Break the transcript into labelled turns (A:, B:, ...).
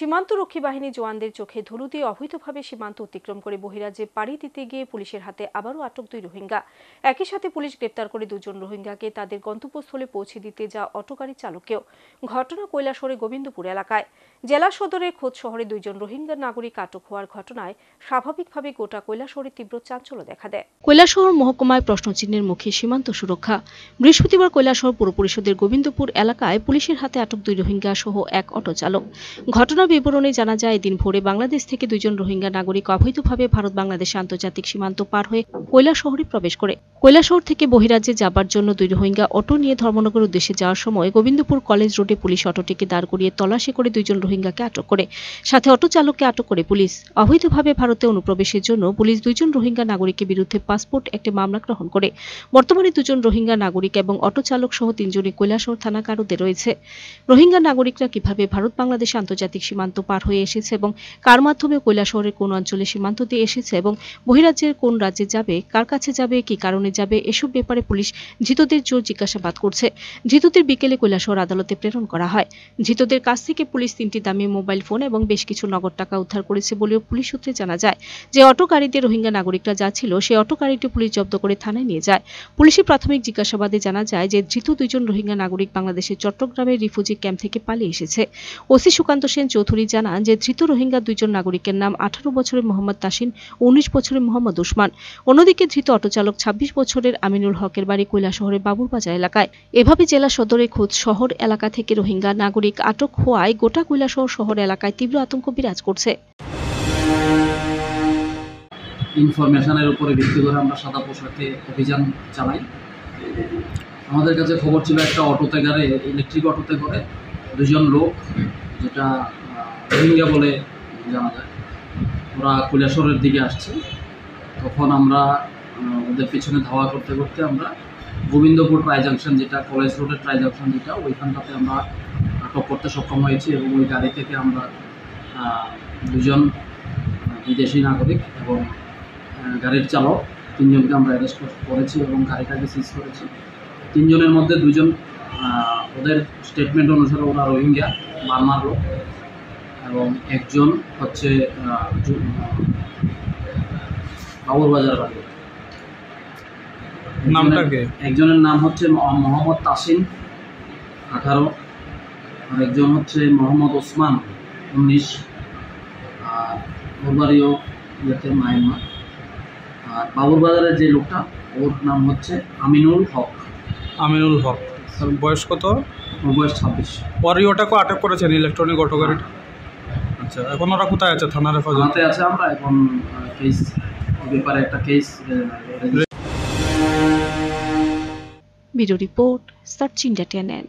A: সীমান্তরক্ষী বাহিনী জওয়ানদের চোখে ধুলো দিয়ে অবৈধভাবে সীমান্ত অতিক্রম করে বহিরাজ্যে পাড়ি দিতে গিয়ে পুলিশের হাতে আবারও আটক 2 রোহিঙ্গা। একই সাথে পুলিশ গ্রেপ্তার করে 2 জন রোহিঙ্গাকে তাদের গন্তব্যস্থলে পৌঁছে দিতে যাওয়া অটোগাড়ি চালককেও। ঘটনা কৈলাসহরের গোবিন্দপুর এলাকায়। জেলা সদরের খোদ শহরে 2 জন রোহিঙ্গা নাগরিক আটক হওয়ার ঘটনায় স্বাভাবিকভাবে গোটা কৈলাসহরে তীব্র চাঞ্চল্য দেখা দেয়। কৈলাসহর মহকুমায় প্রশ্নচিহ্নের মুখে সীমান্ত সুরক্ষা। বৃহস্পতিবার কৈলাসহর পৌর পরিষদের গোবিন্দপুর এলাকায় পুলিশের হাতে আটক 2 রোহিঙ্গা সহ এক অটো চালক। ঘটনার বিবরণে জানা যায়, এদিন ভোরে বাংলাদেশ থেকে 2 জন রোহিঙ্গা নাগরিক অবৈধভাবে ভারত বাংলাদেশ আন্তর্জাতিক সীমান্ত পার হয়ে কৈলাসহরে প্রবেশ করে। কৈলাসহর থেকে বহিরাজ্যে যাবার জন্য 2 রোহিঙ্গা অটো নিয়ে ধর্মনগর উদ্দেশ্যে যাওয়ার সময় গোবিন্দপুর কলেজ রোডে পুলিশ অটোটিকে দাঁড় করিয়ে তল্লাশি করে 2 জন রোহিঙ্গাকে আটক করে। সাথে অটো চালককে আটক করে পুলিশ। অবৈধভাবে ভারতে অনুপ্রবেশের জন্য পুলিশ 2 জন রোহিঙ্গা নাগরিকের বিরুদ্ধে পাসপোর্ট একটি মামলা গ্রহণ করে। বর্তমানে 2 জন রোহিঙ্গা নাগরিক এবং অটো চালক সহ 3 জনই কৈলাসহর থানা কারাগারে রয়েছে। রোহিঙ্গা নাগরিকরা কিভাবে ভারত বাংলাদেশ আন্তর্জাতিক সীমান্ত পার হয়ে এসেছে এবং কার মাধ্যমে কৈলাসহরের কোন অঞ্চলে সীমান্ত দিয়ে এসেছে এবং বহিরাজ্যের কোন রাজ্যে যাবে, কার কাছে যাবে, কি কারণে যাবে, এসব ব্যাপারে পুলিশ ধৃতদের জোর জিজ্ঞাসাবাদ করছে। ধৃতদের বিকেলে কৈলাসহর আদালতে প্রেরণ করা হয়। ধৃতদের কাছ থেকে পুলিশ 3টি দামি মোবাইল ফোন এবং বেশ কিছু নগদ টাকা উদ্ধার করেছে বলেও পুলিশ সূত্রে জানা যায়। যে অটো গাড়িতে রোহিঙ্গা নাগরিকরা যাচ্ছিল, সেই অটো গাড়িটি পুলিশ জব্দ করে থানায় নিয়ে যায়। পুলিশের প্রাথমিক জিজ্ঞাসাবাদে জানা যায় যে ধৃত 2 জন রোহিঙ্গা নাগরিক বাংলাদেশের চট্টগ্রামের রিফিউজি ক্যাম্প থেকে পালিয়ে এসেছে। ওসি সুকান্ত সেন চৌধুরী জানান যে ধৃত রোহিঙ্গা 2 জন নাগরিকের নাম 18 বছরের মোহাম্মদ তাসিন ও 19 বছরের মোহাম্মদ উসমান। অন্যদিকে ধৃত অটো চালক 26 বছরের আমিনুল হকের বাড়ি কৈলাসহরের বাবুরবাজার এলাকায়। এভাবে জেলা সদরের খোদ শহর এলাকা থেকে রোহিঙ্গা নাগরিক আটক হওয়ায় গোটা কৈলাসহর শহর এলাকায় তীব্র আতঙ্ক বিরাজ করছে।
B: ইনফরমেশনের উপরে ভিত্তি করে আমরা সাদা পোশাকে অভিযান চালাই। আমাদের কাছে খবর ছিল একটা অটোতে করে, ইলেকট্রিক অটোতে করে 2 জন লোক, যেটা রোহিঙ্গা বলে জানা যায়, ওরা কৈলাসহরের দিকে আসছে। তখন আমরা ওদের পিছনে ধাওয়া করতে করতে আমরা গোবিন্দপুর ট্রাই জাংশন, যেটা কলেজ রোডের ট্রাই জাংশন, যেটা ওইখানটাতে আমরা আটক করতে সক্ষম হয়েছি এবং ওই গাড়ি থেকে আমরা 2 জন বিদেশি নাগরিক এবং গাড়ির চালক 3 জনকে আমরা অ্যারেস্ট করেছি এবং গাড়িটাকে সিজ করেছি। 3 জনের মধ্যে 2 জন ওদের স্টেটমেন্ট অনুসারে ওরা রোহিঙ্গা বার্মার লোক এবং একজন হচ্ছে বাবুরবাজার বাড়ি। একজনের নাম হচ্ছে মোহাম্মদ তাসিন 18, আর একজন হচ্ছে মোহাম্মদ ওসমান 19, আর ওর বাড়িও মায়ানমার। আর বাবুরবাজারের যে লোকটা, ওর নাম হচ্ছে আমিনুল হক।
C: বয়স কত?
B: ওর বয়স 26।
C: পরে ওটাকে আটক করেছেন ইলেকট্রনিক অটো গাড়িটা। আচ্ছা, এখন ওরা কোথায় আছে? থানার হেফাজতে
B: আছে। আমরা এখন কেস ব্যাপারে একটা case.
A: Bureau report, search India channel.